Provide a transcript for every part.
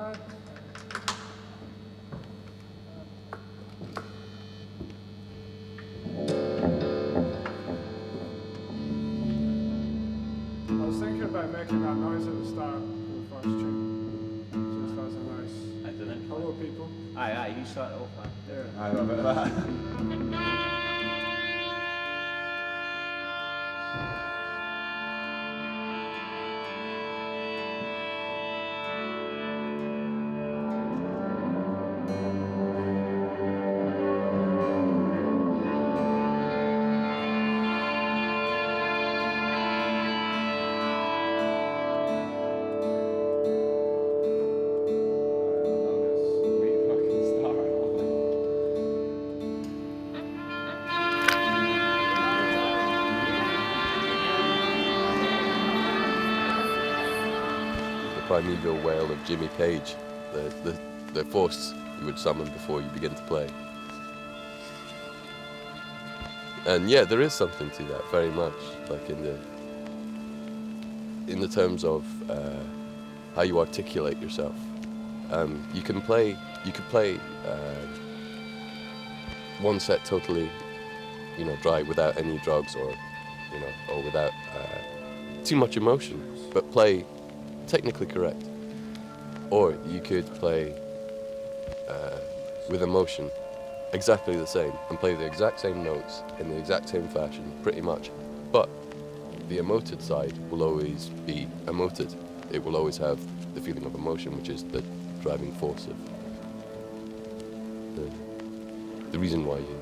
I was thinking about making that noise at the start of the first tune. Just as a nice hello people. Aye, you start off, man. There. I love it. Primeval wail of Jimmy Page, the force you would summon before you begin to play. And yeah, there is something to that, very much, like in the terms of how you articulate yourself. You could play one set totally, dry, without any drugs or without too much emotion, but play technically correct. Or you could play with emotion, exactly the same, and play the exact same notes in the exact same fashion, pretty much. But the emoted side will always be emoted. It will always have the feeling of emotion, which is the driving force of the reason why you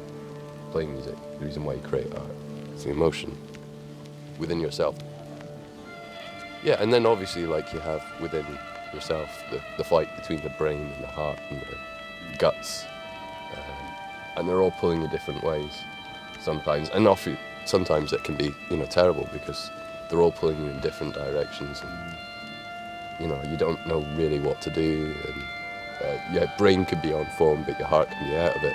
play music, the reason why you create art. It's the emotion within yourself. Yeah, and then obviously, like, you have within yourself the fight between the brain and the heart and the guts, and they're all pulling in different ways sometimes, and sometimes it can be terrible because they're all pulling you in different directions, and you don't know really what to do, and your brain could be on form but your heart can be out of it.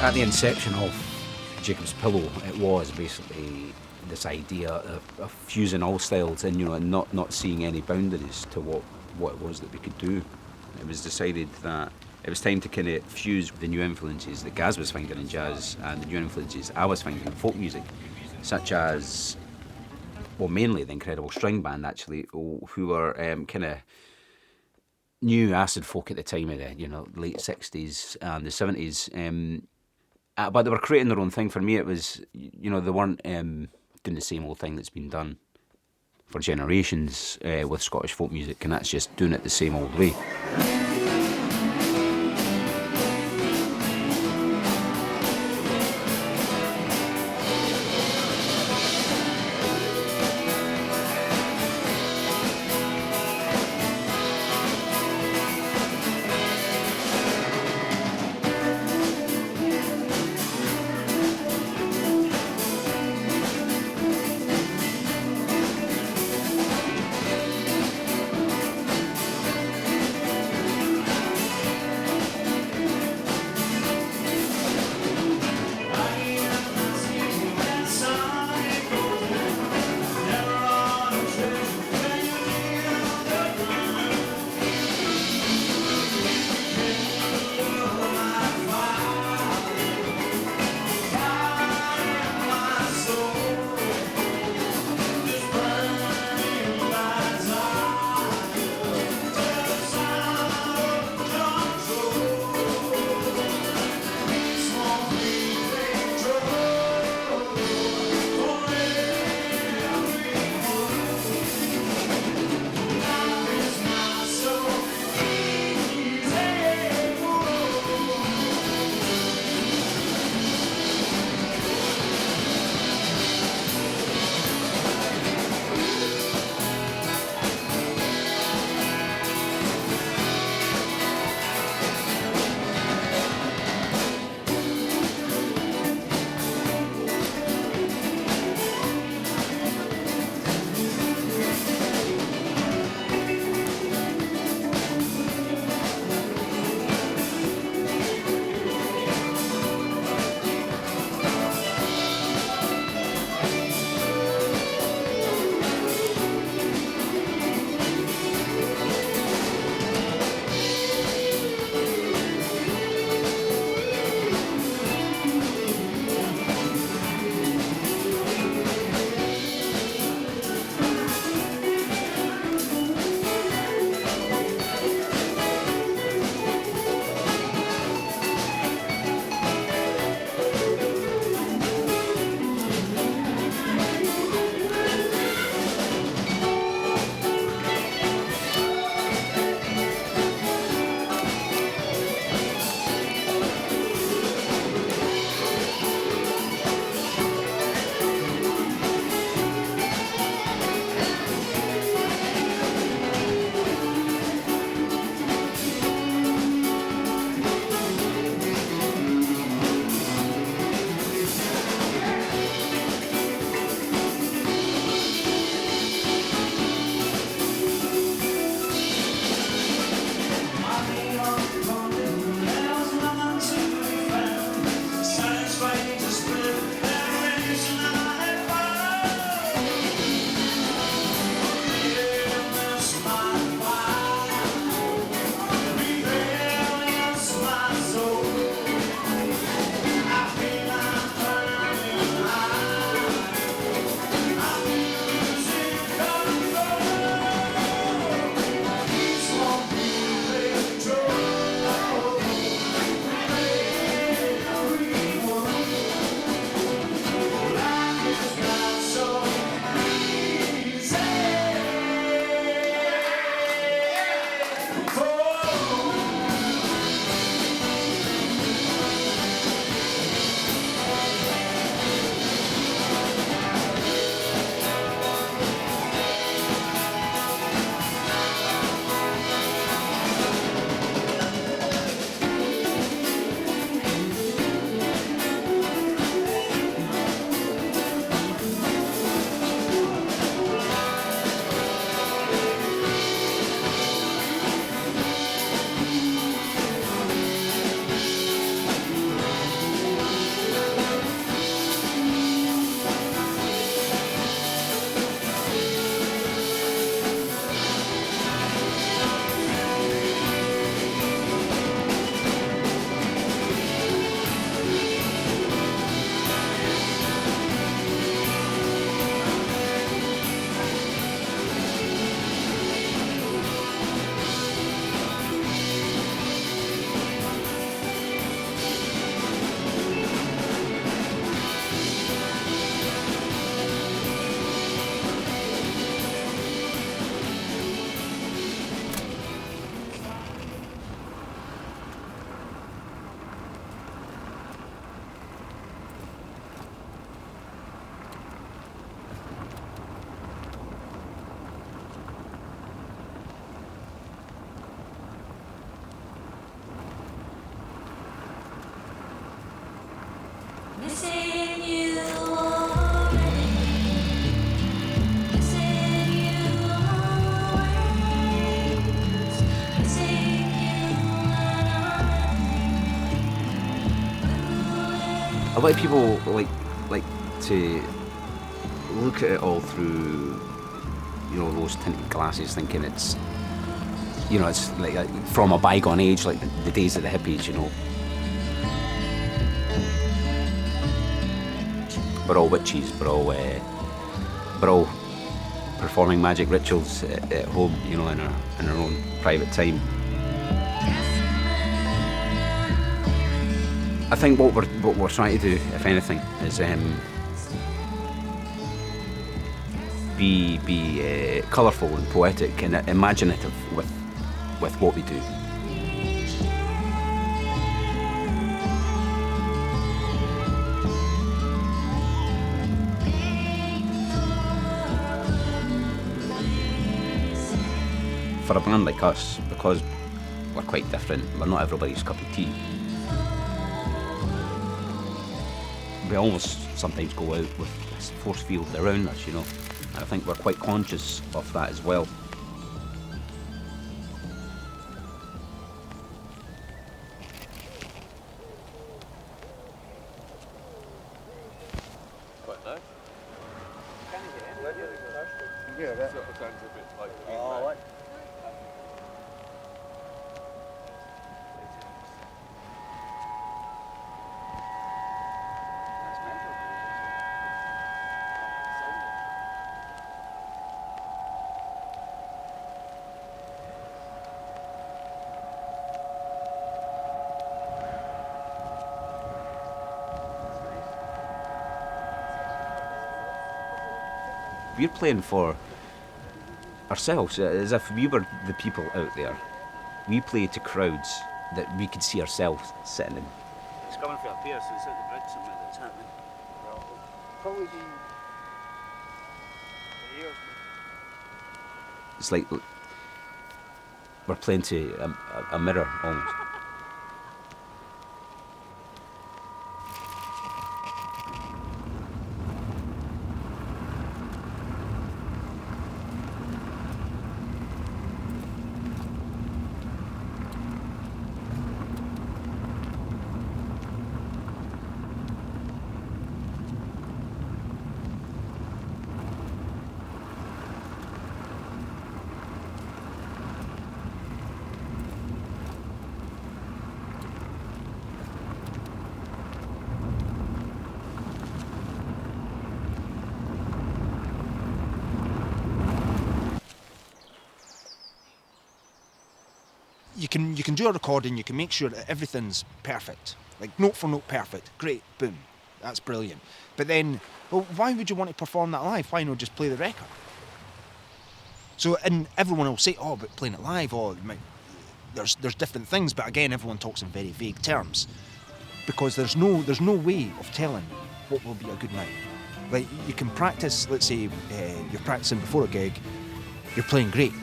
At the inception of Jacob's Pillow, it was basically this idea of fusing all styles and not seeing any boundaries to what it was that we could do. It was decided that it was time to kind of fuse the new influences that Gaz was finding in jazz and the new influences I was finding in folk music, such as, well, mainly the Incredible String Band, actually, who were kind of new acid folk at the time of the late 60s and the 70s. But they were creating their own thing. For me, it was, they weren't doing the same old thing that's been done for generations with Scottish folk music, and that's just doing it the same old way. lot of people like to look at it all through, you know, rose tinted glasses, thinking it's, you know, it's like from a bygone age, like the days of the hippies, you know. We're all witches. We're all performing magic rituals at home, you know, in our own private time. I think what we're trying to do, if anything, is be colourful and poetic and imaginative with what we do. For a band like us, because we're quite different, we're not everybody's cup of tea. We almost sometimes go out with this force field around us, you know. And I think we're quite conscious of that as well. Quite nice. Yeah, that. Sort of sounds a bit like Oh, what? We're playing for ourselves, as if we were the people out there. We play to crowds that we could see ourselves sitting in. It's coming from up here, so it's at the bridge somewhere that's happening. Probably the ears. It's like we're playing to a mirror almost. You can do a recording, you can make sure that everything's perfect, like note for note perfect, great, boom, that's brilliant. But then, well, why would you want to perform that live? Why not just play the record? So, and everyone will say, oh, but playing it live, oh, there's different things, but again, everyone talks in very vague terms, because there's no way of telling what will be a good night. Like, you can practice, let's say you're practicing before a gig, you're playing great,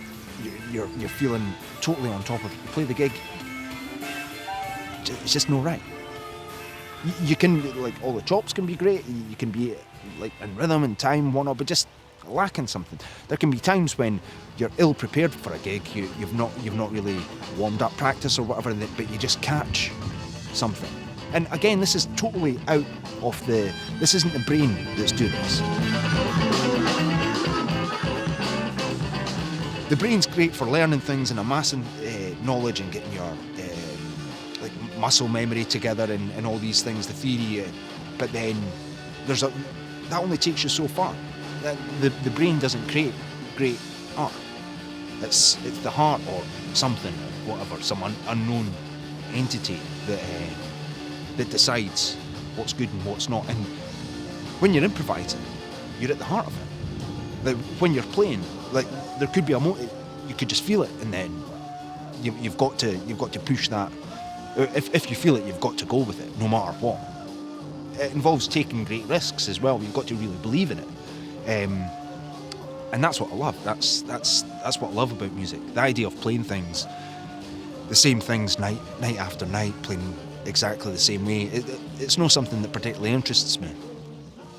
you're feeling totally on top of it. You play the gig, it's just no right. You can, like, all the chops can be great, you can be like in rhythm and time, whatnot, but just lacking something. There can be times when you're ill prepared for a gig, you've not really warmed up practice or whatever, but you just catch something. And again, this is totally out of this isn't the brain that's doing this. The brain's great for learning things and amassing knowledge and getting your like muscle memory together and all these things, the theory. But then that only takes you so far. The brain doesn't create great art. It's the heart or something, whatever, some unknown entity that decides what's good and what's not. And when you're improvising, you're at the heart of it. Like when you're playing, like there could be a motive, you could just feel it, and then you've got to push that. If you feel it, you've got to go with it, no matter what. It involves taking great risks as well. You've got to really believe in it, and that's what I love. That's what I love about music. The idea of playing things, the same things night after night, playing exactly the same way. It's not something that particularly interests me.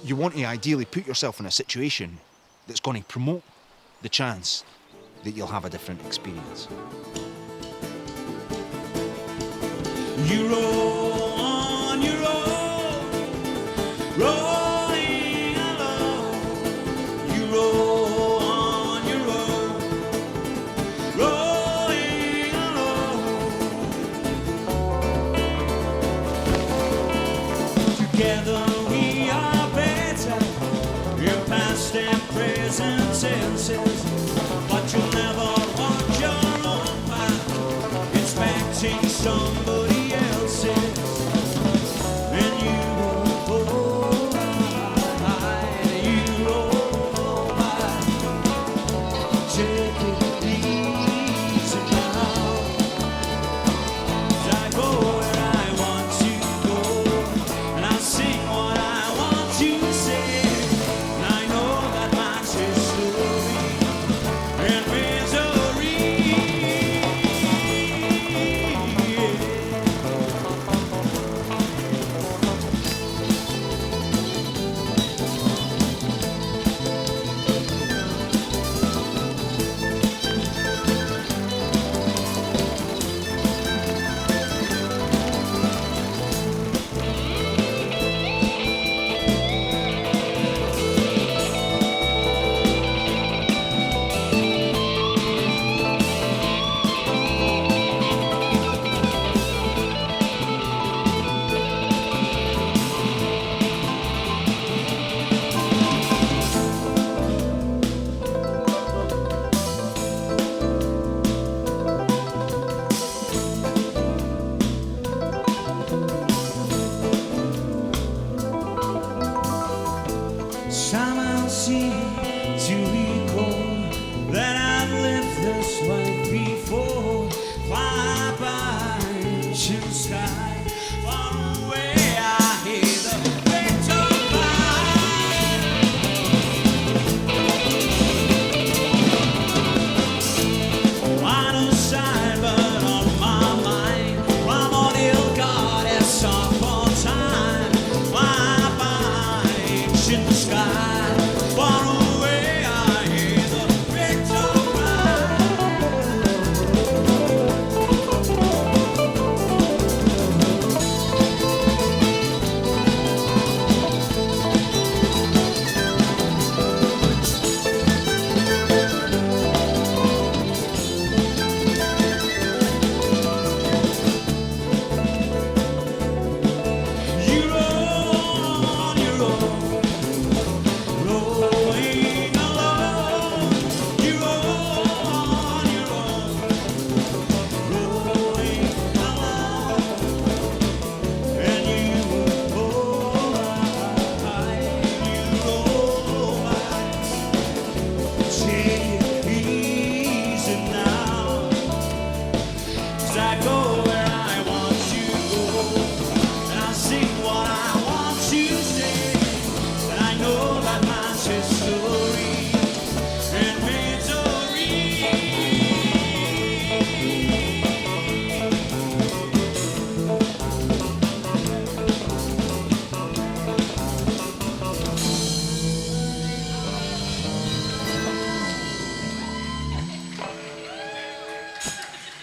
You want to ideally put yourself in a situation that's going to promote the chance that you'll have a different experience. You roll on your own,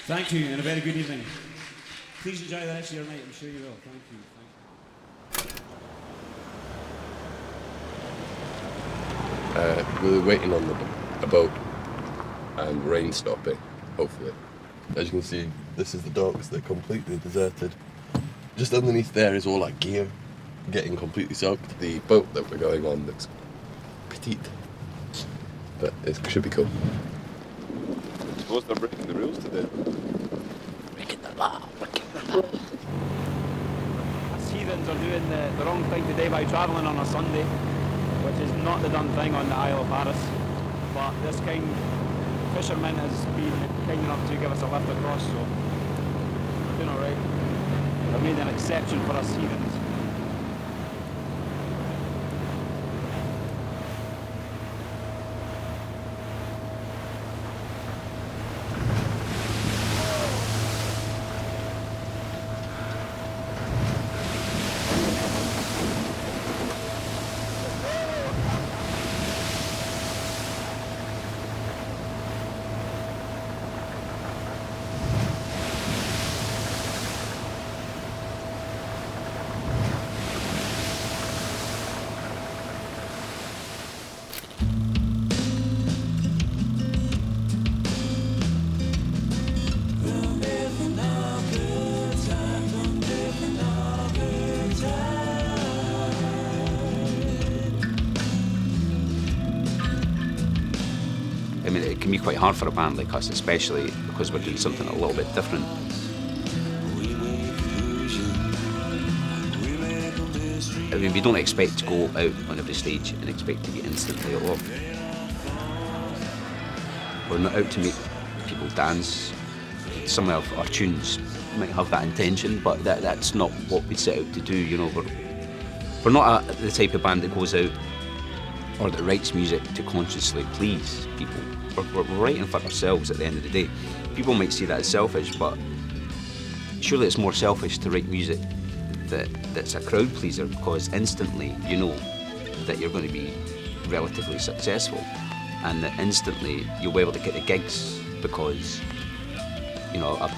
Thank you, and a very good evening. Please enjoy the rest of your night. I'm sure you will. Thank you. We were waiting on a boat and rain stopping, hopefully. As you can see, this is the docks, they're completely deserted. Just underneath there is all our gear getting completely soaked. The boat that we're going on looks petite, but it should be cool. I suppose they're breaking the rules today. Breaking the law. Us heathens are doing the wrong thing today by travelling on a Sunday, which is not the done thing on the Isle of Paris. But this kind fisherman has been kind enough to give us a lift across, so we're doing alright. I've made an exception for us heathens. I mean, it can be quite hard for a band like us, especially because we're doing something a little bit different. I mean, we don't expect to go out on every stage and expect to be instantly loved. We're not out to make people dance. Some of our tunes might have that intention, but that's not what we set out to do. You know, we're not the type of band that goes out or that writes music to consciously please people. We're writing for ourselves at the end of the day. People might see that as selfish, but surely it's more selfish to write music that's a crowd pleaser, because instantly you know that you're going to be relatively successful, and that instantly you'll be able to get the gigs because, you know, a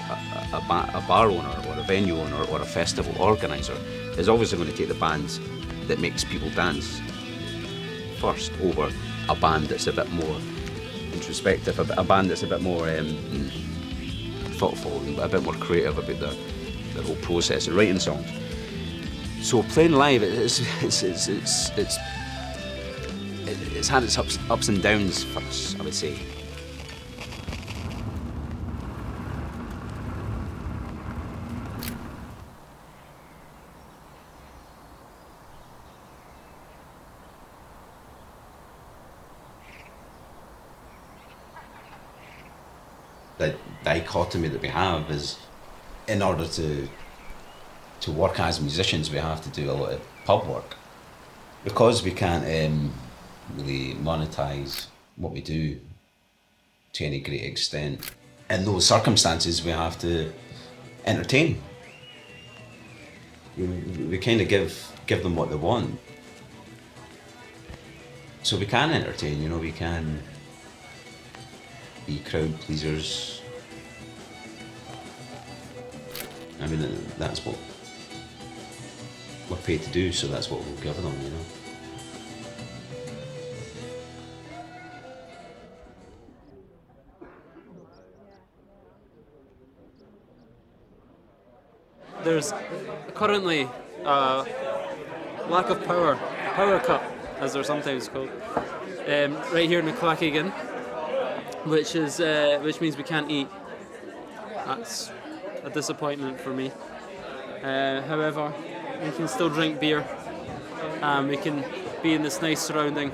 bar owner or a venue owner or a festival organizer is obviously going to take the band that makes people dance first over a band that's a bit more introspective, a band that's a bit more thoughtful, a bit more creative about the whole process of writing songs. So playing live, it's had its ups and downs for us, I would say. The dichotomy that we have is, in order to work as musicians, we have to do a lot of pub work. Because we can't really monetize what we do to any great extent, in those circumstances we have to entertain. We kind of give them what they want. So we can entertain, you know, we can be crowd pleasers. I mean, that's what we're paid to do, so that's what we'll give them, you know. There's currently a lack of power cut, as they're sometimes called, right here in the Clackagan, which means we can't eat. That's a disappointment for me. However, we can still drink beer, and we can be in this nice surrounding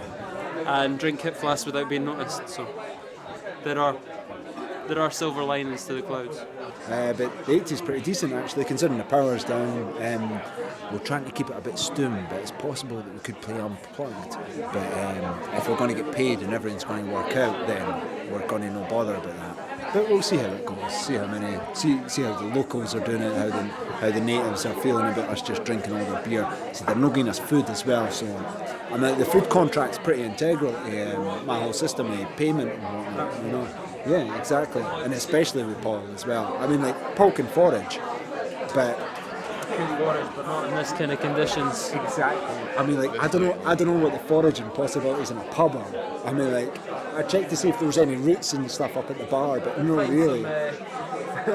and drink Hip Flask without being noticed. So there are silver linings to the clouds. But the 80s is pretty decent actually, considering the power's down. We're trying to keep it a bit stoom, but it's possible that we could play unplugged. But if we're going to get paid and everything's going to work out, then we're going to no bother about that. But we'll see how it goes. See how the locals are doing it, how the natives are feeling about us just drinking all their beer. See, they're not giving us food as well, so the food contract's pretty integral to my whole system of payment and whatnot, you know. Yeah, exactly, and especially with Paul as well. I mean, like Paul can forage, but But not in this kind of conditions. exactly. I mean, like I don't know what the foraging possibilities in a pub are. I mean, like I checked to see if there was any roots and stuff up at the bar, but no, really.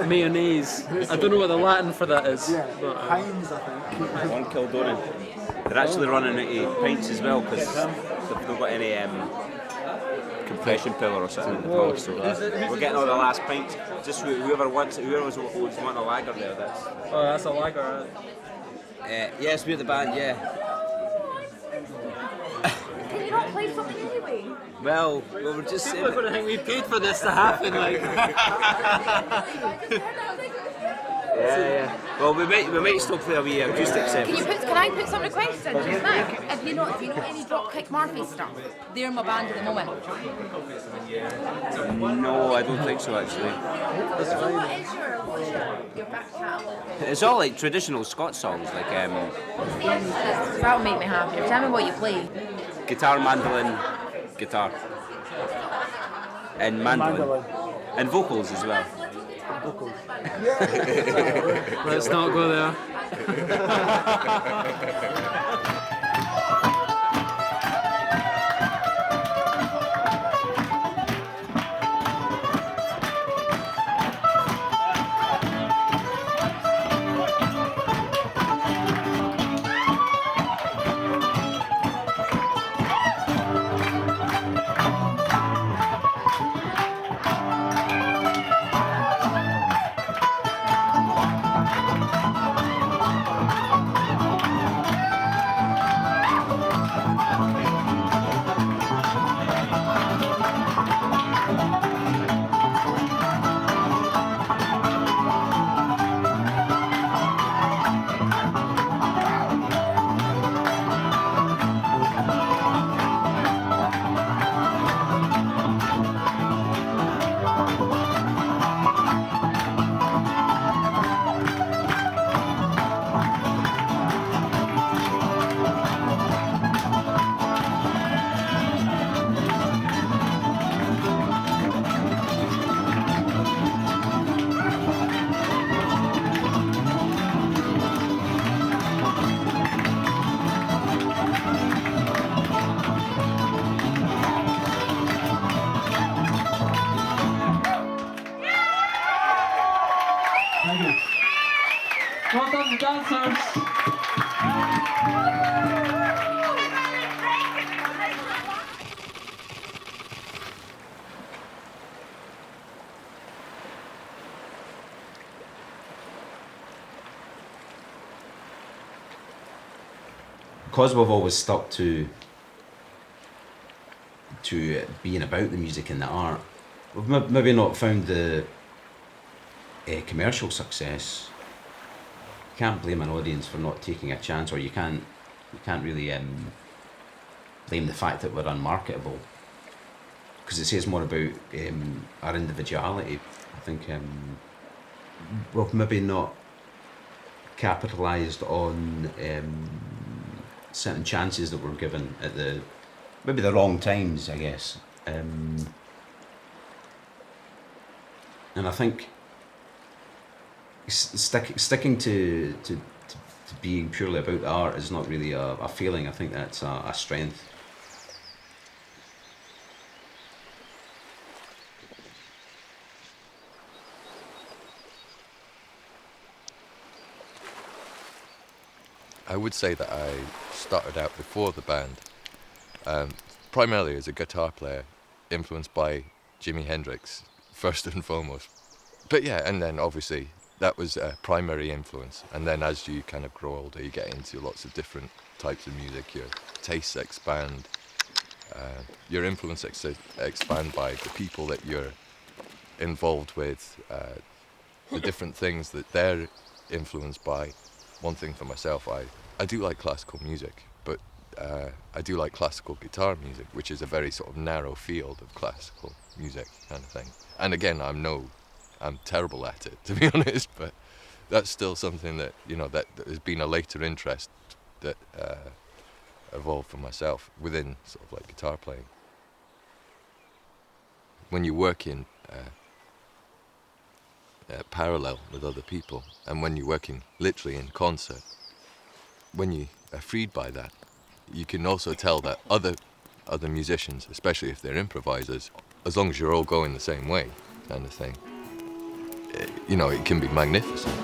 Mayonnaise. I don't know what the Latin for that is. Yeah, But, Heinz, I think. One Kildonan. They're actually running out of pints as well because they've not got any compression pillar or something in the pub. So we're getting all the last pints. Just whoever wants a lager there. that's a lager. Yes, we're the band. Yeah. Can you not play something anyway? Well, we're just. People are going to think we paid for this to happen. Like. Yeah. Well, we might still play a wee acoustic set. Can I put some requests in just now? If you know any Dropkick Murphy stuff, they're my band at the moment. No, I don't think so actually. So what is your back catalogue? It's all like traditional Scots songs, like That'll make me happier. Tell me what you play. guitar, mandolin, guitar, and mandolin, and vocals as well. Let's not go there. Well done, dancers. Because we've always stuck to being about the music and the art, we've maybe not found the commercial success. You can't blame an audience for not taking a chance, or you can't really blame the fact that we're unmarketable, because it says more about our individuality. I think we've maybe not capitalised on certain chances that were given at maybe the wrong times, I guess. And I think sticking to being purely about the art is not really a feeling. I think that's a strength. I would say that I started out before the band, primarily as a guitar player, influenced by Jimi Hendrix, first and foremost. But yeah, and then obviously that was a primary influence. And then as you kind of grow older, you get into lots of different types of music, your tastes expand, your influence expand by the people that you're involved with, the different things that they're influenced by. One thing for myself, I do like classical music, but I do like classical guitar music, which is a very sort of narrow field of classical music kind of thing. And again, I'm terrible at it, to be honest, but that's still something that, you know, that has been a later interest that evolved for myself within sort of like guitar playing. When you work in parallel with other people. And when you're working literally in concert, when you are freed by that, you can also tell that other musicians, especially if they're improvisers, as long as you're all going the same way, kind of thing, you know, it can be magnificent.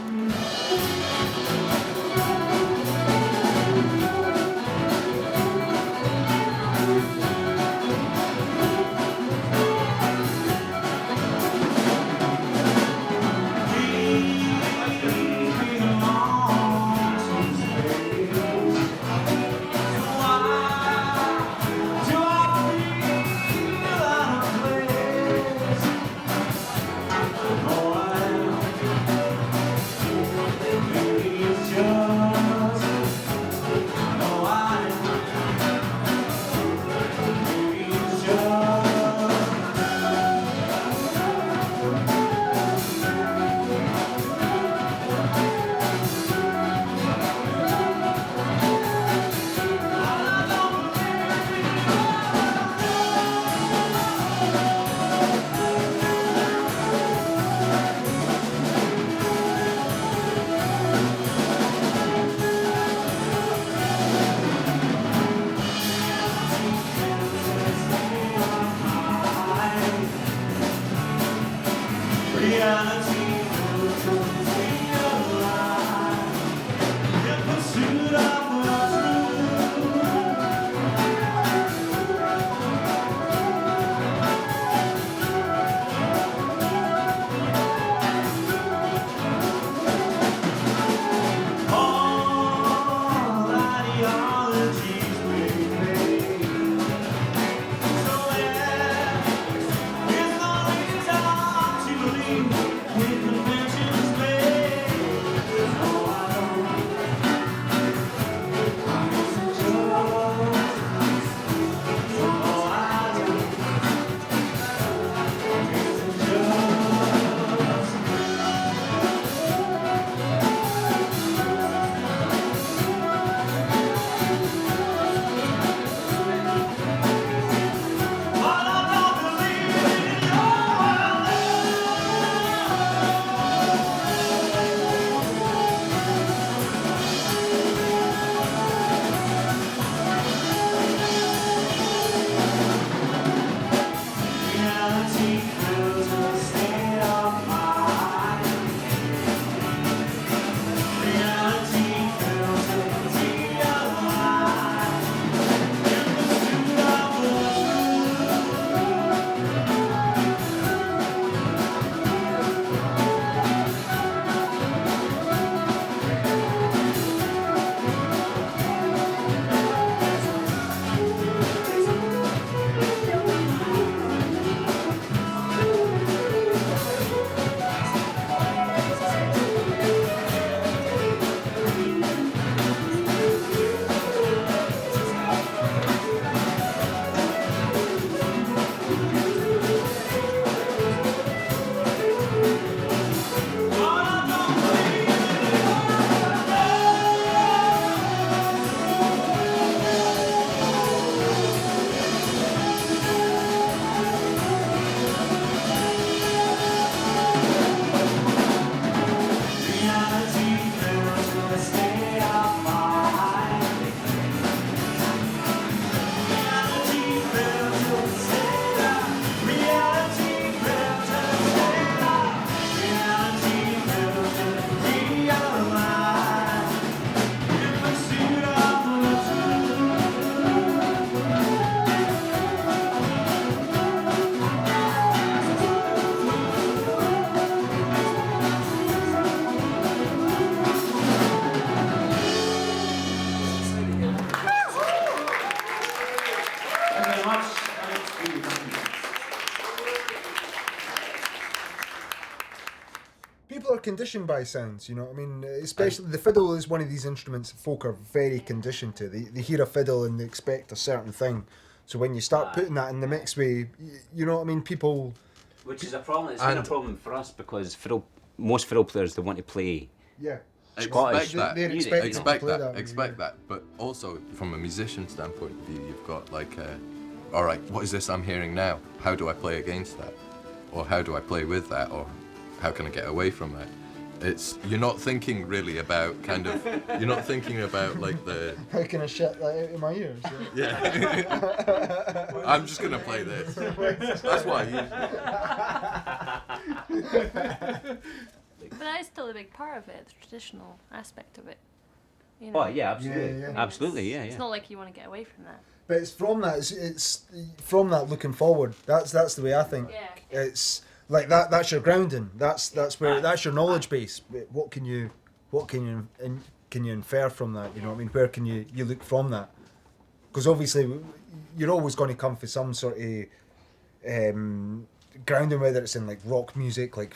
People are conditioned by sounds, you know what I mean? Especially the fiddle is one of these instruments that folk are very conditioned to. They hear a fiddle and they expect a certain thing. So when you start putting that in the mix way, you know what I mean? People... Which is a problem. It's been a problem for us because most fiddle players, they want to play Scottish. Expect that. But also, from a musician standpoint of view, you've got like, all right, what is this I'm hearing now? How do I play against that? or how do I play with that, or how can I get away from that. You're not thinking really about you're not thinking about like the... How can I shut that out of my ears? Yeah. I'm just going to play this. That's why But that is still a big part of it, the traditional aspect of it. You know? Oh, yeah, absolutely. Yeah. Absolutely, yeah. It's not like you want to get away from that. But it's from that. It's from that looking forward. That's the way I think. Yeah. It's like that. That's your grounding. That's where that's your knowledge base. What can you infer from that? You know what I mean? Where can you look from that? Because obviously you're always going to come for some sort of grounding, whether it's in like rock music, like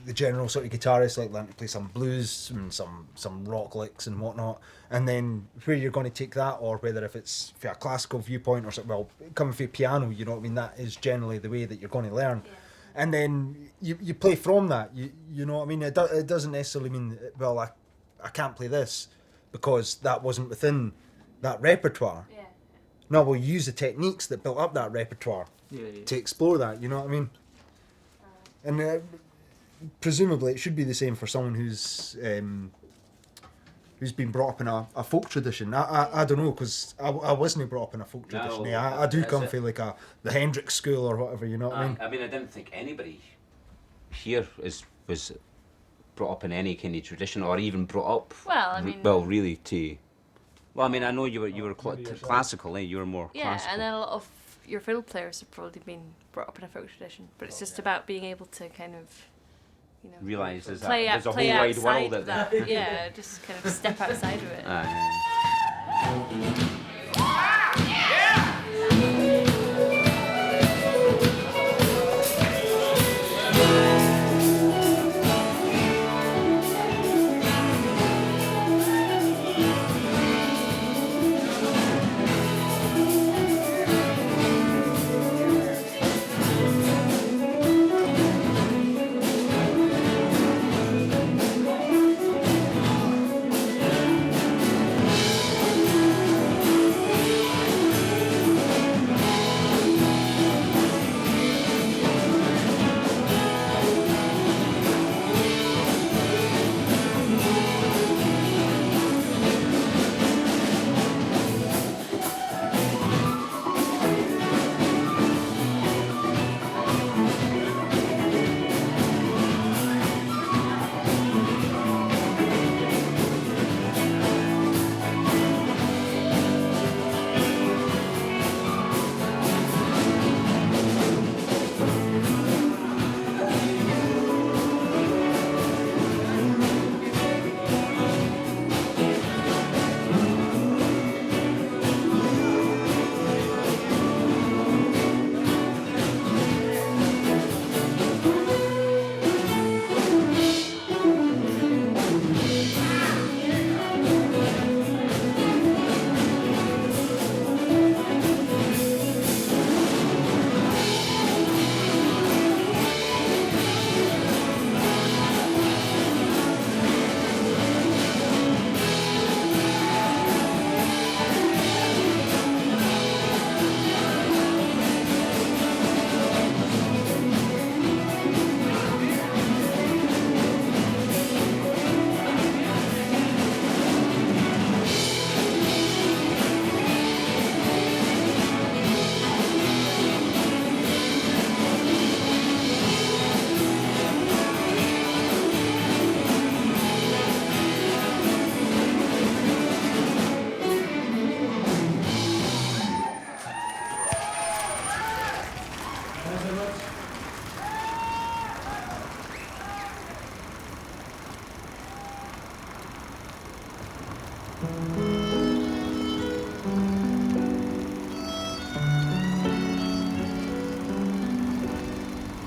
the general sort of guitarist like learn to play some blues and some rock licks and whatnot, and then where you're going to take that, or whether if it's for a classical viewpoint or something, well, coming from piano, you know what I mean, that is generally the way that you're going to learn. Yeah. And then you play from that, you know what I mean. It doesn't necessarily mean, well, I can't play this because that wasn't within that repertoire. Yeah. No, we'll use the techniques that built up that repertoire to explore that, you know what I mean? And presumably it should be the same for someone who's been brought up in a folk tradition. I don't know, because I wasn't brought up in a folk tradition. No, I do come from like the Hendrix school or whatever, you know what I mean? I mean, I didn't think anybody here was brought up in any kind of tradition, or even brought up. Well, I mean. Well, really to. Well, I mean, I know you were classical, eh? You were more classical. And then a lot of your fiddle players have probably been brought up in a folk tradition, but it's just about being able to kind of, you know, realise there's a whole play wide outside world out there. that. Yeah, just kind of step outside of it.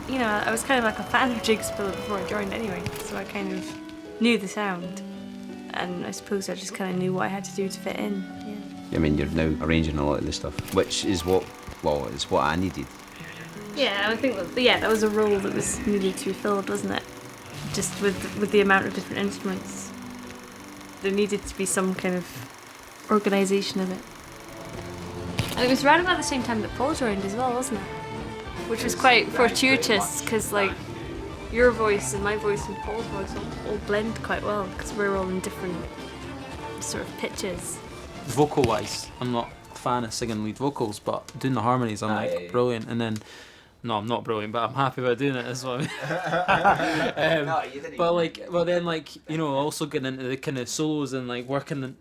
You know, I was kind of like a fan of Jigsaw before I joined anyway, so I kind of knew the sound, and I suppose I just kind of knew what I had to do to fit in. Yeah. I mean, you're now arranging a lot of this stuff, which is what I needed. Yeah, I think that was a role that was needed to be filled, wasn't it? Just with the amount of different instruments, there needed to be some kind of organisation of it. And it was right about the same time that Paul joined as well, wasn't it? which was quite fortuitous because like your voice and my voice and Paul's voice all blend quite well because we're all in different sort of pitches. Vocal wise, I'm not a fan of singing lead vocals, but doing the harmonies I'm like brilliant. And then no, I'm not brilliant, but I'm happy about doing it. That's what I mean. But then also getting into the kind of solos and like working,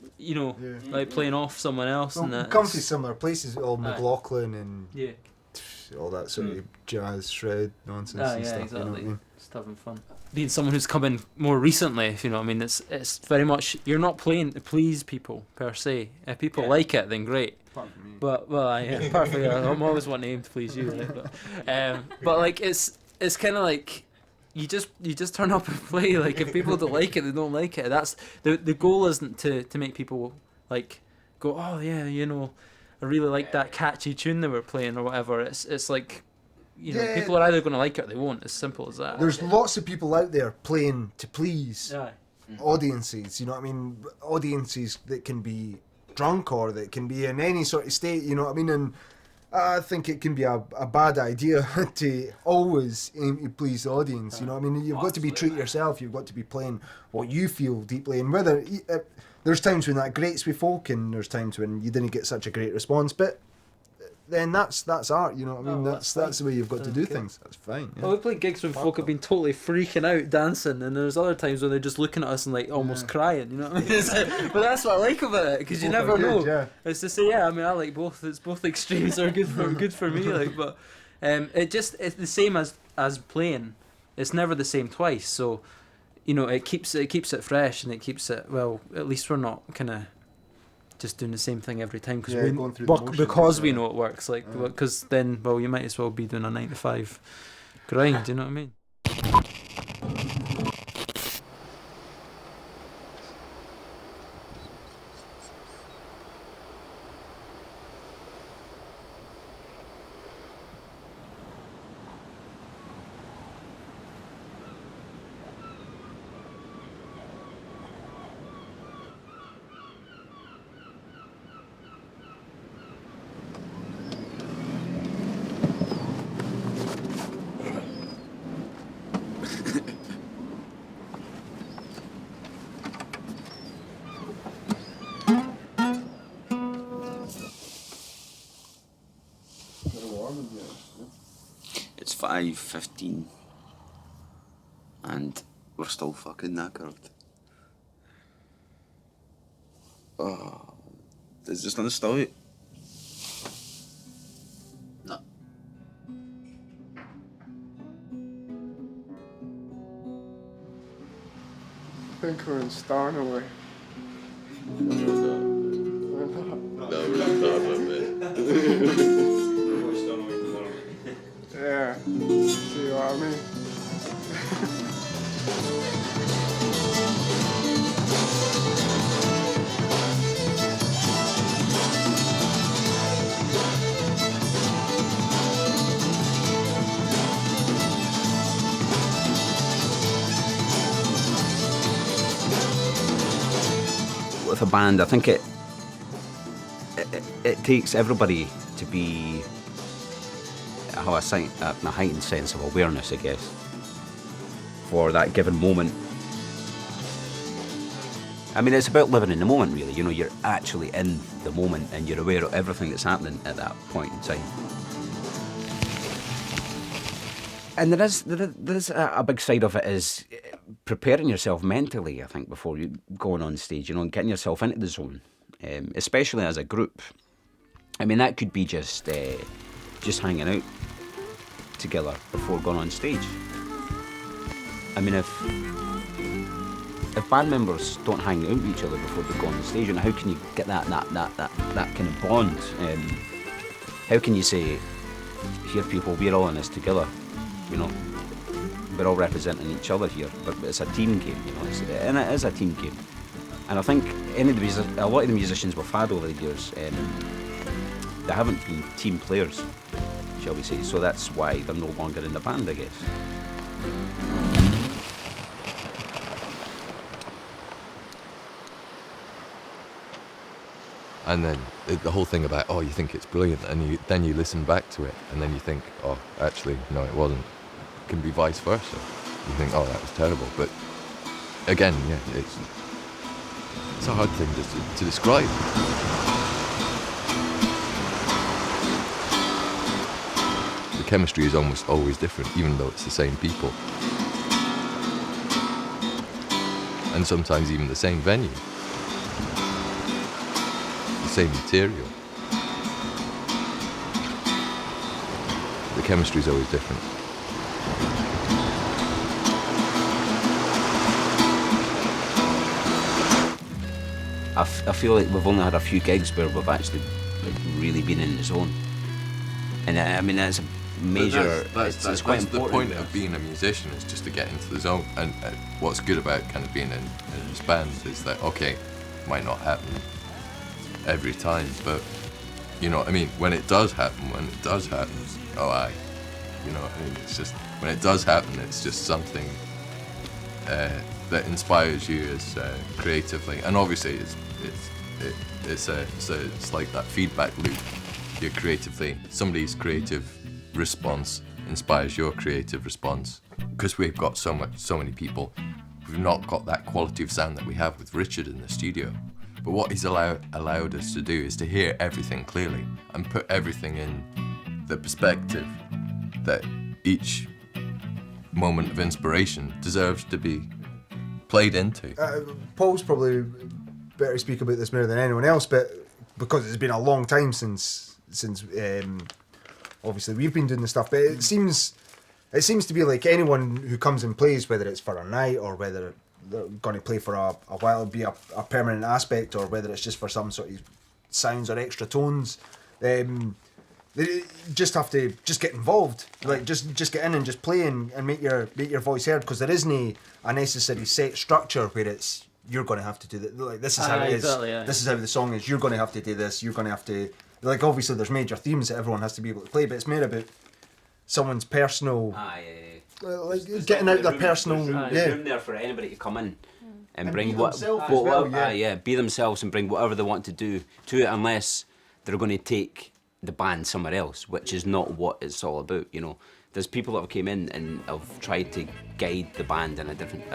like playing off someone else and that. Come from similar places, all McLaughlin and yeah, all that sort of jazz shred nonsense and stuff. Exactly. You know what I mean? Just having fun. Being someone who's come in more recently, if you know what I mean, it's very much you're not playing to please people per se. If people like it, then great. Apart from me. Apart from you, I'm always wanting to aim to please you. But like it's kind of like you just turn up and play. Like if people don't like it, they don't like it. That's the goal isn't to make people like go, oh yeah, I really like that catchy tune they were playing or whatever. It's like people are either going to like it or they won't. As simple as that. There's lots of people out there playing to please audiences. You know what I mean? Audiences that can be drunk or that can be in any sort of state. You know what I mean? And I think it can be a bad idea to always aim to please the audience. You know what I mean? You've got to be true to yourself. You've got to be playing what you feel deeply. And whether there's times when that grates with folk, and there's times when you didn't get such a great response, but then that's art, you know what I mean? That's the way you've got to do things. That's fine. Yeah. Well, we played gigs when folk have been totally freaking out dancing, and there's other times when they're just looking at us and like almost crying, you know what I mean? But that's what I like about it, because you never know. Yeah. It's to say, I mean, I like both. It's both extremes are good for me. Like, but it's the same as playing. It's never the same twice. So, it keeps it fresh, and it keeps it at least we're not kind of just doing the same thing every time because we know it works. Like because then you might as well be doing a 9 to 5 grind. You know what I mean? It's 5:15 and we're still fucking knackered. Oh, is this gonna start? No. I think we're in Starnaway. No, we're not, Yeah, see what I mean? With a band, I think it takes everybody to be a heightened sense of awareness, I guess, for that given moment. I mean, it's about living in the moment, really. You're actually in the moment and you're aware of everything that's happening at that point in time. And there is a big side of it is preparing yourself mentally, I think, before you going on stage, and getting yourself into the zone, especially as a group. I mean, that could be just hanging out together before going on stage. I mean, if band members don't hang out with each other before they go on stage, and how can you get that kind of bond? How can you say, here people, we're all in this together, we're all representing each other here, but it's a team game, and it is a team game. And I think a lot of the musicians we've had over the years, they haven't been team players, shall we say, so that's why they're no longer in the band, I guess. And then the whole thing about, oh, you think it's brilliant, and then you listen back to it, and then you think, oh, actually, no, it wasn't. It can be vice versa. You think, oh, that was terrible. But again, yeah, it's a hard thing to describe. The chemistry is almost always different, even though it's the same people. And sometimes even the same venue. The same material. The chemistry is always different. I feel like we've only had a few gigs where we've actually really been in the zone. And I mean, that's a major, it's quite important. The point of being a musician is just to get into the zone. And what's good about kind of being in this band is that, okay, might not happen every time, but you know what I mean? When it does happen, oh aye. You know what I mean? It's just, when it does happen, it's just something that inspires you as creatively. And obviously it's like that feedback loop. You're creatively, somebody's creative response inspires your creative response. Because we've got so many people, we've not got that quality of sound that we have with Richard in the studio. But what he's allowed us to do is to hear everything clearly and put everything in the perspective that each moment of inspiration deserves to be played into. Paul's probably better to speak about this more than anyone else, but because it's been a long time since obviously we've been doing this stuff, but it seems to be like anyone who comes and plays, whether it's for a night or whether they're going to play for a while, it'll be a permanent aspect, or whether it's just for some sort of sounds or extra tones. They just have to just get involved, like just get in and just play and make your voice heard, because there isn't a necessary set structure where it's you're going to have to do that. Like this is how it is. Exactly, yeah. This is how the song is. You're going to have to do this. You're going to have to, like, obviously there's major themes that everyone has to be able to play, but it's more about someone's personal. Like getting out their personal. There's room there for anybody to come in and bring be themselves as well, be themselves and bring whatever they want to do to it, unless they're going to take the band somewhere else, which is not what it's all about. You know, there's people that have came in and have tried to guide the band in a different,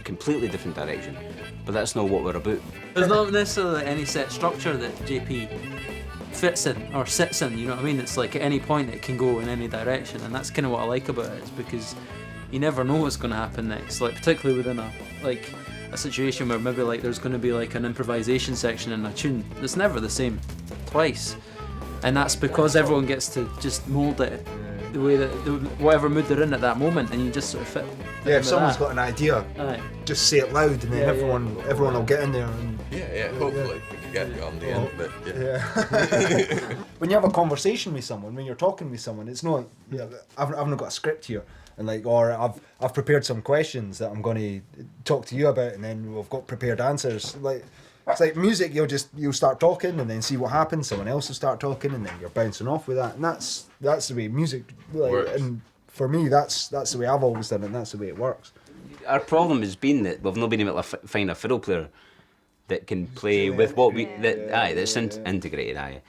completely different direction, but that's not what we're about. There's not necessarily any set structure that JP fits in or sits in, you know what I mean? It's like at any point it can go in any direction, and that's kind of what I like about it, is because you never know what's going to happen next, like particularly within a situation where maybe like there's going to be like an improvisation section in a tune. It's never the same twice, and that's because everyone gets to just mould it the way that whatever mood they're in at that moment, and you just sort of fit. Yeah, if someone's got an idea, just say it loud, and then everyone will get in there. And hopefully we can get you on the end of it. Yeah. When you have a conversation with someone, when you're talking with someone, it's not. Yeah, I've not got a script here, and like, or I've prepared some questions that I'm going to talk to you about, and then we've got prepared answers. Like, it's like music, you'll start talking and then see what happens. Someone else will start talking, and then you're bouncing off with that, and that's the way music works. And for me, that's the way I've always done it, and that's the way it works. Our problem has been that we've not been able to find a fiddle player that can play with what that's integrated.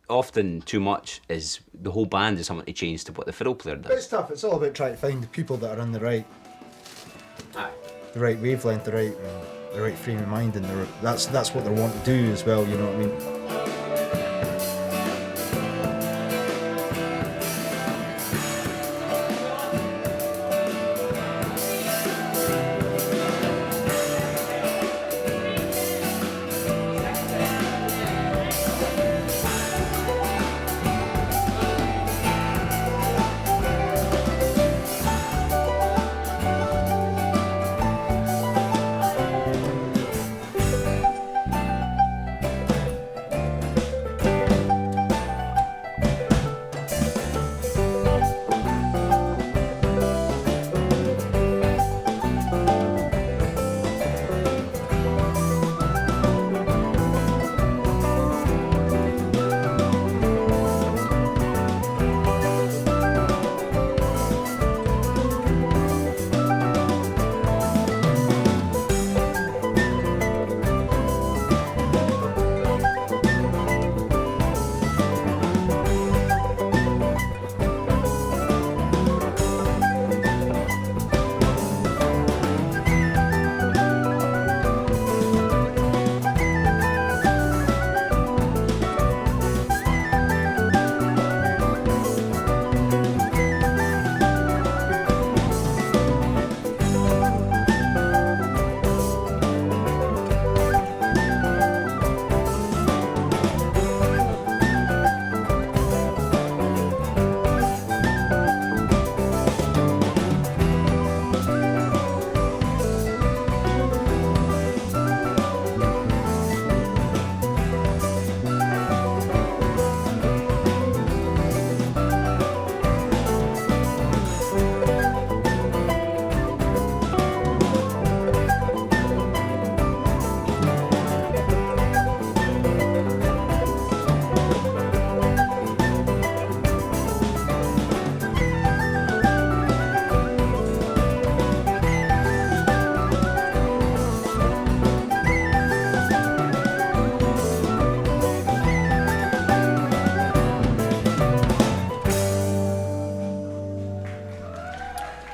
Often too much is the whole band is something to change to what the fiddle player does. But it's tough. It's all about trying to find the people that are on the right wavelength, the right frame of mind, and that's what they want to do as well. You know what I mean?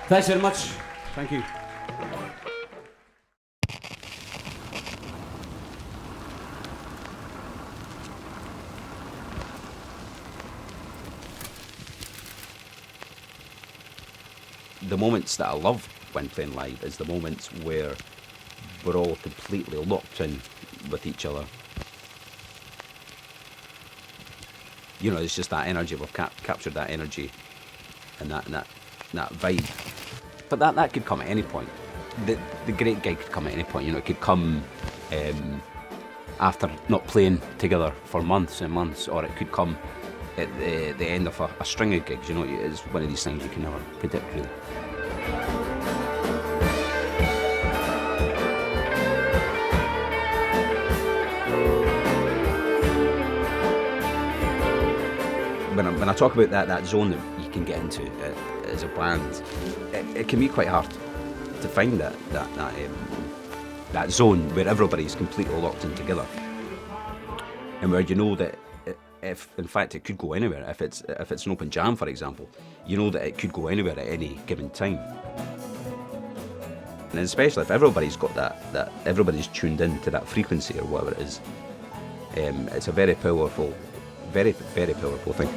Thanks very much. Thank you. The moments that I love when playing live is the moments where we're all completely locked in with each other. You know, it's just that energy. We've captured that energy and that vibe. But that could come at any point. The great gig could come at any point. You know, it could come after not playing together for months and months, or it could come at the end of a string of gigs. You know, it's one of these things you can never predict, really. When I talk about that zone that you can get into as a band, it can be quite hard to find that zone where everybody's completely locked in together, and where you know that if in fact it could go anywhere. If it's an open jam, for example, you know that it could go anywhere at any given time. And especially if everybody's got that everybody's tuned in to that frequency or whatever it is, it's a very powerful, very, very powerful thing.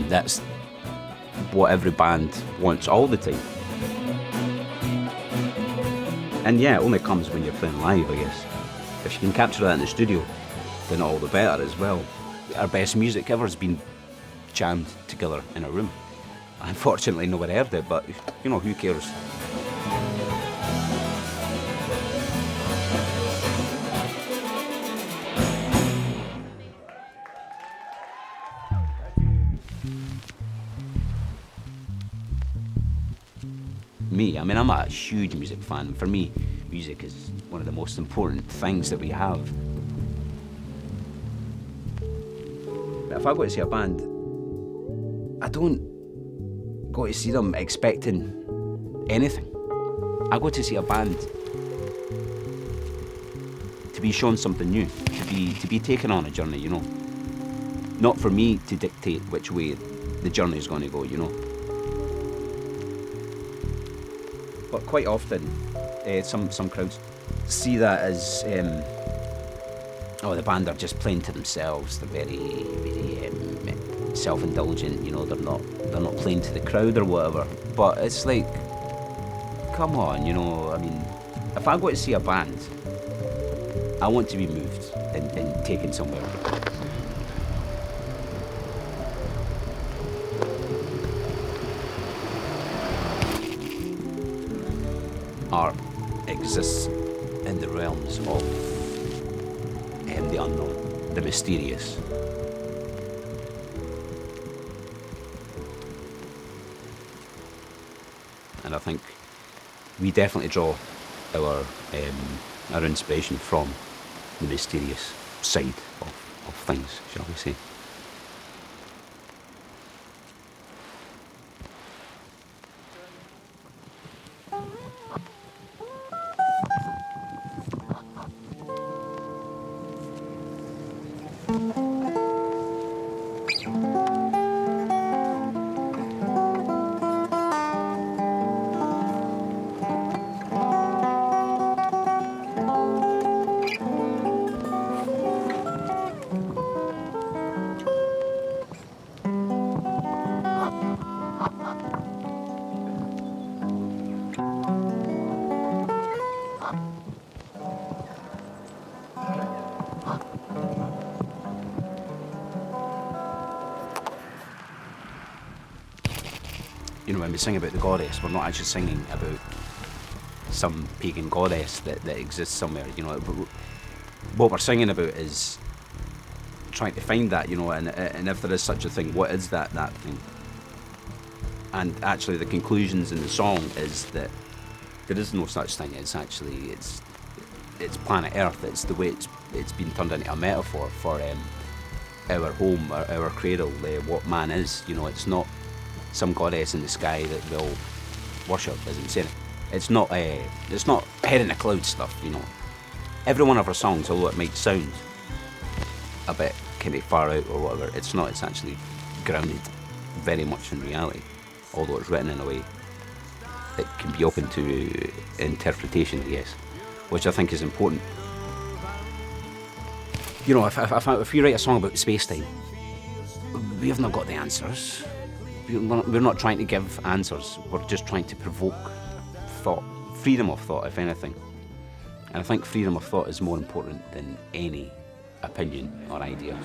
That's what every band wants all the time. And yeah, it only comes when you're playing live, I guess. If you can capture that in the studio, then all the better as well. Our best music ever has been jammed together in a room. Unfortunately, nobody heard it, but you know, who cares? Me, I mean, I'm a huge music fan. For me, music is one of the most important things that we have. But if I go to see a band, I don't go to see them expecting anything. I go to see a band to be shown something new, to be taken on a journey, you know. Not for me to dictate which way the journey is going to go, you know. But quite often, some crowds see that as, the band are just playing to themselves. They're very, very self-indulgent. You know, they're not playing to the crowd or whatever. But it's like, come on, you know. I mean, if I go to see a band, I want to be moved and taken somewhere. Art exists in the realms of the unknown, the mysterious. And I think we definitely draw our inspiration from the mysterious side of things, shall we say. You know, when we sing about the goddess, we're not actually singing about some pagan goddess that exists somewhere. You know, what we're singing about is trying to find that, you know, and if there is such a thing, what is that thing? And actually, the conclusions in the song is that there is no such thing. It's actually it's planet Earth. It's the way it's been turned into a metaphor for our home, our cradle, what man is. You know, it's not some goddess in the sky that they'll worship, as I'm saying. It's not head in the clouds stuff, you know. Every one of our songs, although it might sound a bit kind of far out or whatever, it's not. It's actually grounded very much in reality, although it's written in a way that can be open to interpretation, I guess, which I think is important. You know, if we write a song about space-time, we have not got the answers. We're not trying to give answers. We're just trying to provoke thought, freedom of thought, if anything. And I think freedom of thought is more important than any opinion or idea.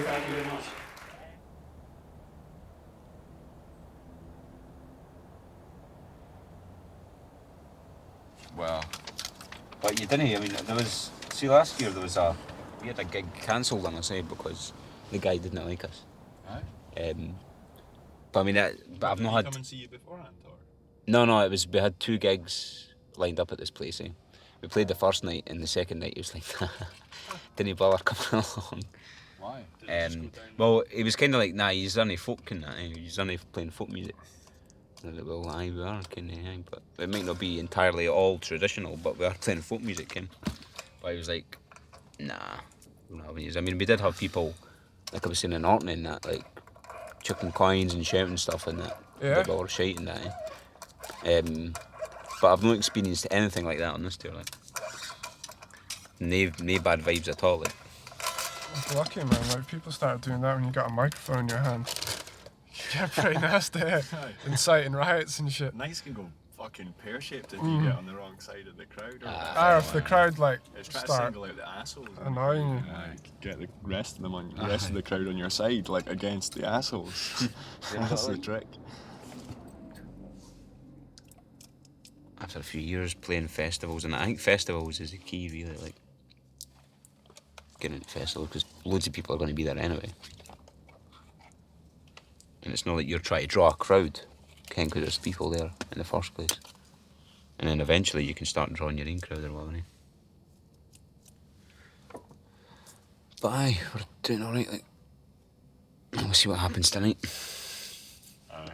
Thank you very much. Well, but you didn't. I mean, there was. See, last year we had a gig cancelled on us, because the guy didn't like us. Aye. But I mean, but I've not had. Come and see you beforehand, or? No, we had 2 gigs lined up at this place. We played the first night, and the second night he was like, didn't bother coming along. Why? Well, he was kind of like, nah, he's only folk and that. He's only playing folk music. I was like, well, aye, we are, but it might not be entirely all traditional, but we are playing folk music, But he was like, nah, we're not having these. I mean, we did have people, like I was saying in Orkney and that, like, chucking coins and shouting stuff and that. Yeah. They were shouting that, But I've not experienced anything like that on this tour, like. No bad vibes at all, like. It's lucky, man. Like, people start doing that when you got a microphone in your hand. Yeah, pretty nasty. Inciting riots and shit. Nights can go fucking pear-shaped if you get on the wrong side of the crowd. Or if the crowd it's trying to start single out the assholes. annoying you. Get the rest of them on the rest of the crowd on your side, like against the assholes. That's the trick. After a few years playing festivals, and I think festivals is the key, really, like getting into festivals, because loads of people are going to be there anyway. And it's not like you're trying to draw a crowd, because there's people there in the first place. And then eventually you can start drawing your own crowd or whatever. But aye, we're doing alright, like. We'll see what happens tonight. Aye.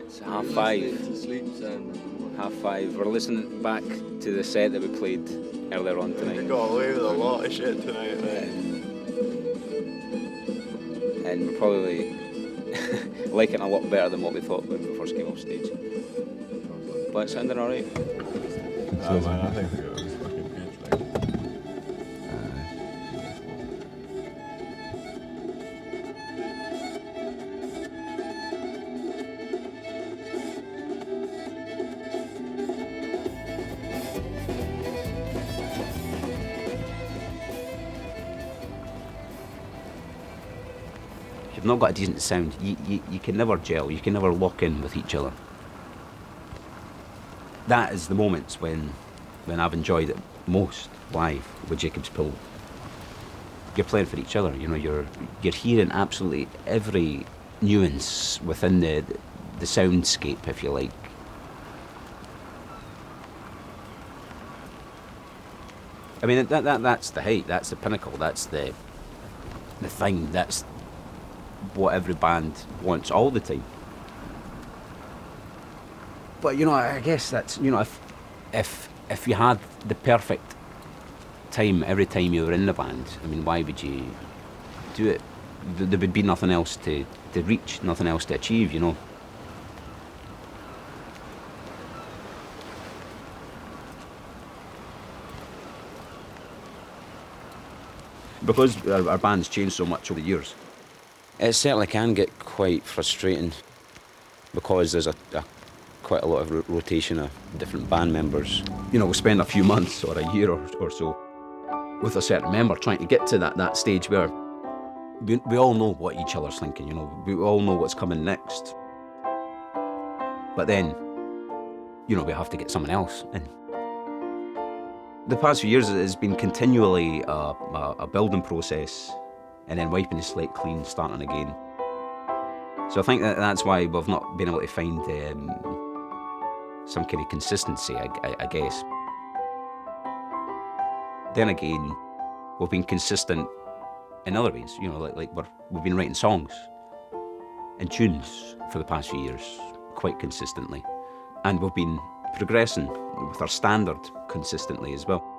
It's 5:30. We're listening back to the set that we played earlier on tonight. We got away with a lot of shit tonight, and we're probably liking it a lot better than what we thought when we first came off stage. But it sounded alright. Man, I think it was fucking good. If you've not got a decent sound, you can never gel, you can never lock in with each other. That is the moments when I've enjoyed it most live with Jacob's Pillow. You're playing for each other, you're hearing absolutely every nuance within the soundscape, if you like. I mean, that's the height, that's the pinnacle, that's the thing, that's what every band wants all the time. But I guess that's if you had the perfect time every time you were in the band, I mean, why would you do it? There would be nothing else to reach, nothing else to achieve, Because our band's changed so much over the years, it certainly can get quite frustrating because there's quite a lot of rotation of different band members. You know, we'll spend a few months or a year or so with a certain member trying to get to that stage where we all know what each other's thinking, you know, we all know what's coming next. But then, you know, we have to get someone else in. The past few years has been continually a building process and then wiping the slate clean, starting again. So I think that's why we've not been able to find some kind of consistency, I guess. Then again, we've been consistent in other ways, you know, like we've been writing songs and tunes for the past few years quite consistently. And we've been progressing with our standard consistently as well.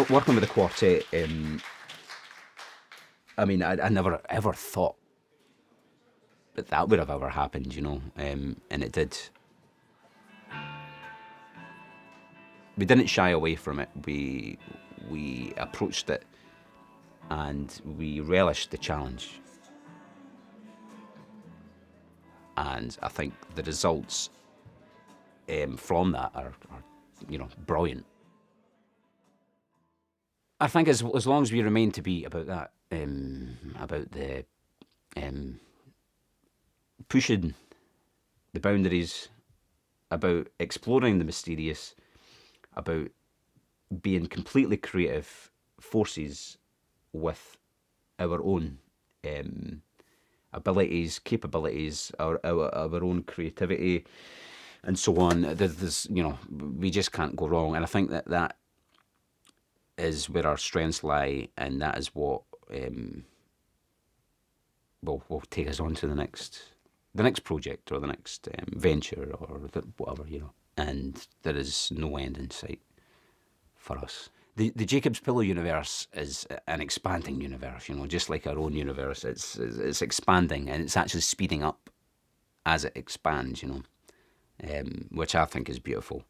Working with the quartet, I mean, I never ever thought that would have ever happened, you know, and it did. We didn't shy away from it. We approached it, and we relished the challenge. And I think the results from that are, you know, brilliant. I think as long as we remain to be about that, about the pushing the boundaries, about exploring the mysterious, about being completely creative forces with our own abilities, capabilities, our own creativity, and so on. There's, you know, we just can't go wrong. And I think that is where our strengths lie, and that is what will take us on to the next project or the next venture or whatever, you know. And there is no end in sight for us. The Jacob's Pillow universe is an expanding universe, you know, just like our own universe. It's expanding, and it's actually speeding up as it expands, you know, which I think is beautiful.